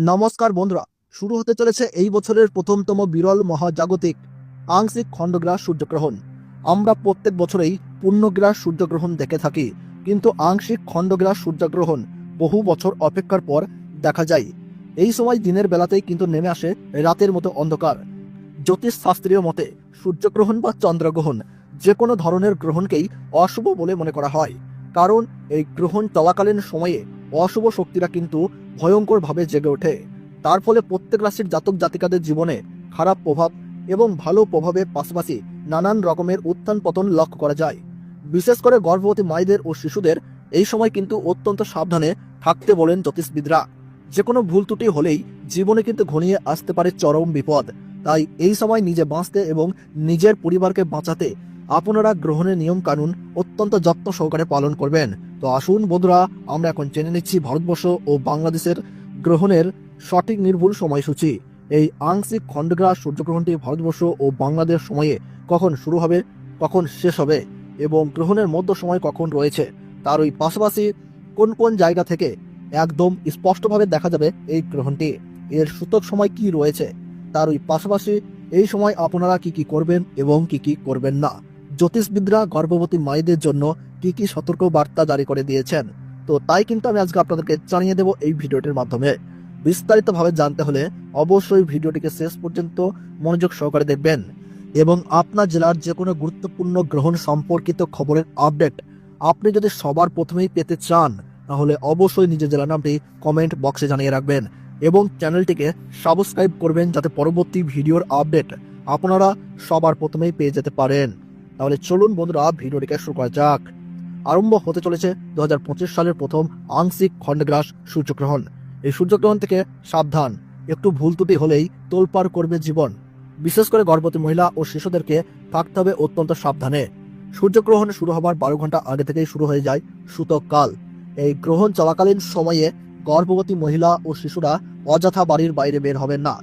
নমস্কার বন্ধুরা, শুরু হতে চলেছে এই বছরের প্রথমতম বিরল মহাজাগতিক আংশিক খণ্ডগ্রাস সূর্যগ্রহণ। আমরা প্রত্যেক বছরেই পূর্ণগ্রাস সূর্যগ্রহণ দেখে থাকি, কিন্তু আংশিক খণ্ডগ্রাস সূর্যগ্রহণ বহু বছর অপেক্ষার পর দেখা যায়। এই সময় দিনের বেলাতেই কিন্তু নেমে আসে রাতের মতো অন্ধকার। জ্যোতিষ শাস্ত্রীয় মতে সূর্যগ্রহণ বা চন্দ্রগ্রহণ যে কোনো ধরনের গ্রহণকেই অশুভ বলে মনে করা হয়, কারণ এই গ্রহণ চলাকালীন সময়ে অশুভ শক্তিরা কিন্তু ভয়ঙ্করভাবে জেগে ওঠে। তার ফলে প্রত্যেক রাশির জাতক জাতিকাদের জীবনে খারাপ প্রভাব এবং ভালো প্রভাবের পাশাপাশি নানান রকমের উত্থান পতন লক্ষ্য করা যায়। বিশেষ করে গর্ভবতী মায়েদের ও শিশুদের এই সময় কিন্তু অত্যন্ত সাবধানে থাকতে বলেন জ্যোতিষবিদরা। যে কোনো ভুল ত্রুটি হলেই জীবনে কিন্তু ঘনিয়ে আসতে পারে চরম বিপদ। তাই এই সময় নিজে বাঁচতে এবং নিজের পরিবারকে বাঁচাতে আপনারা গ্রহণের নিয়ম কানুন অত্যন্ত যত্ন সহকারে পালন করবেন। তো আসুন বন্ধুরা, আমরা এখন জেনে নিচ্ছি ভারতবর্ষ ও বাংলাদেশের গ্রহণের সঠিক নির্ভুল সময়সূচি। এই আংশিক খণ্ডগ্রাস সূর্যগ্রহণটি ভারতবর্ষ ও বাংলাদেশ সময়ে কখন শুরু হবে, কখন শেষ হবে এবং গ্রহণের মধ্য সময় কখন রয়েছে, তার ওই পাশাপাশি কোন কোন জায়গা থেকে একদম স্পষ্টভাবে দেখা যাবে এই গ্রহণটি, এর সূতক সময় কি রয়েছে, তার ওই পাশাপাশি এই সময় আপনারা কি কি করবেন এবং কি কি করবেন না। জ্যোতিষবিদরা গর্ভবতী মায়েদের জন্য কি কি সতর্ক বার্তা জারি করে দিয়েছেন, তো তাই কিন্তু আমি আজকে আপনাদেরকে জানিয়ে দেব এই ভিডিওটির মাধ্যমে। বিস্তারিতভাবে জানতে হলে অবশ্যই ভিডিওটিকে শেষ পর্যন্ত মনোযোগ সহকারে দেখবেন এবং আপনার জেলার যে কোনো গুরুত্বপূর্ণ গ্রহণ সম্পর্কিত খবরের আপডেট আপনি যদি সবার প্রথমেই পেতে চান, তাহলে অবশ্যই নিজের জেলার নামটি কমেন্ট বক্সে জানিয়ে রাখবেন এবং চ্যানেলটিকে সাবস্ক্রাইব করবেন, যাতে পরবর্তী ভিডিওর আপডেট আপনারা সবার প্রথমেই পেয়ে যেতে পারেন। তাহলে চলুন বন্ধুরা, ভিডিওটিকে শুরু করা যাক। আরম্ভ হতে চলেছে 2025 সালের প্রথম আংশিক খণ্ডগ্রাস সূর্যগ্রহণ। এই সূর্যগ্রহণ থেকে সাবধান, একটু ভুল ত্রুটি হলেই তোলপাড় করবে জীবন। বিশেষ করে গর্ভবতী মহিলা ও শিশুদেরকে থাকতে হবে অত্যন্ত সাবধানে। সূর্যগ্রহণ শুরু হবার 12 ঘন্টা আগে থেকেই শুরু হয়ে যায় সূতক কাল। এই গ্রহণ চলাকালীন সময়ে গর্ভবতী মহিলা ও শিশুরা অযথা বাড়ির বাইরে বের হবেন না।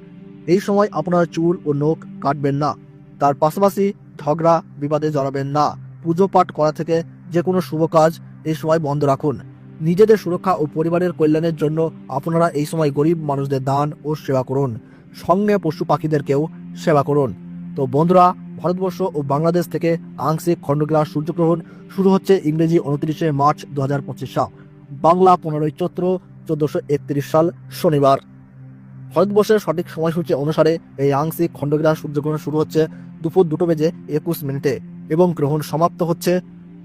এই সময় আপনারা চুল ও নখ কাটবেন না। তার পাশাপাশি ঝগড়া বিবাদে জড়াবেন না। পুজো পাঠ করা থেকে যে কোনো শুভ কাজ এই সময় বন্ধ রাখুন। নিজেদের সুরক্ষা ও পরিবারের কল্যাণের জন্য আপনারা এই সময় গরিব মানুষদের দান ও সেবা করুন, সঙ্গে পশু পাখিদেরকেও সেবা করুন। তো বন্ধুরা, ভারতবর্ষ ও বাংলাদেশ থেকে আংশিক খণ্ডগ্রাস সূর্যগ্রহণ শুরু হচ্ছে ইংরেজি 29 মার্চ 2025 সাল, বাংলা 15 চৈত্র 1431 সাল শনিবার। ভারতবর্ষের সঠিক সময়সূচি অনুসারে এই আংশিক খণ্ডগ্রাস সূর্যগ্রহণ শুরু হচ্ছে দুপুর 2:21 এবং গ্রহণ সমাপ্ত হচ্ছে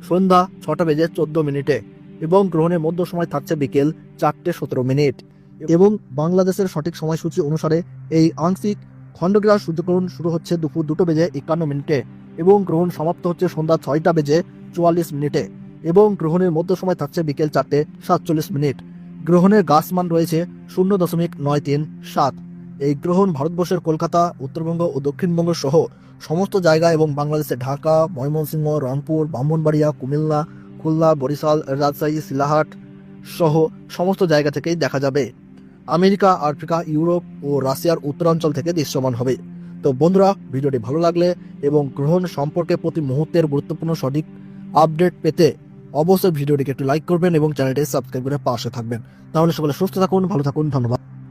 সন্ধ্যা 6:14 এবং গ্রহণের মধ্য সময় থাকছে বিকেল 4:17 এবং বাংলাদেশের সঠিক সময়সূচি অনুসারে এই আংশিক খণ্ডগ্রাস সূর্যগ্রহণ শুরু হচ্ছে দুপুর 2:51 এবং গ্রহণ সমাপ্ত হচ্ছে সন্ধ্যা 6:44 এবং গ্রহণের মধ্য সময় থাকছে বিকেল 4:47। গ্রহণের গাসমান রয়েছে 0.937। এই গ্রহণ ভারতবর্ষের কলকাতা, উত্তরবঙ্গ ও দক্ষিণবঙ্গ সহ সমস্ত জায়গা এবং বাংলাদেশের ঢাকা, ময়মনসিংহ, রংপুর, ব্রাহ্মণবাড়িয়া, কুমিল্লা, খুলনা, বরিশাল, রাজশাহী, সিলাহাট সহ সমস্ত জায়গা থেকেই দেখা যাবে। আমেরিকা, আফ্রিকা, ইউরোপ ও রাশিয়ার উত্তরাঞ্চল থেকে দৃশ্যমান হবে। তো বন্ধুরা, ভিডিওটি ভালো লাগলে এবং গ্রহণ সম্পর্কে প্রতি মুহূর্তের গুরুত্বপূর্ণ সঠিক আপডেট পেতে অবশ্যই ভিডিওটিকে একটু লাইক করবেন এবং চ্যানেলটি সাবস্ক্রাইব করে পাশে থাকবেন। তাহলে সকলে সুস্থ থাকুন, ভালো থাকুন, ধন্যবাদ।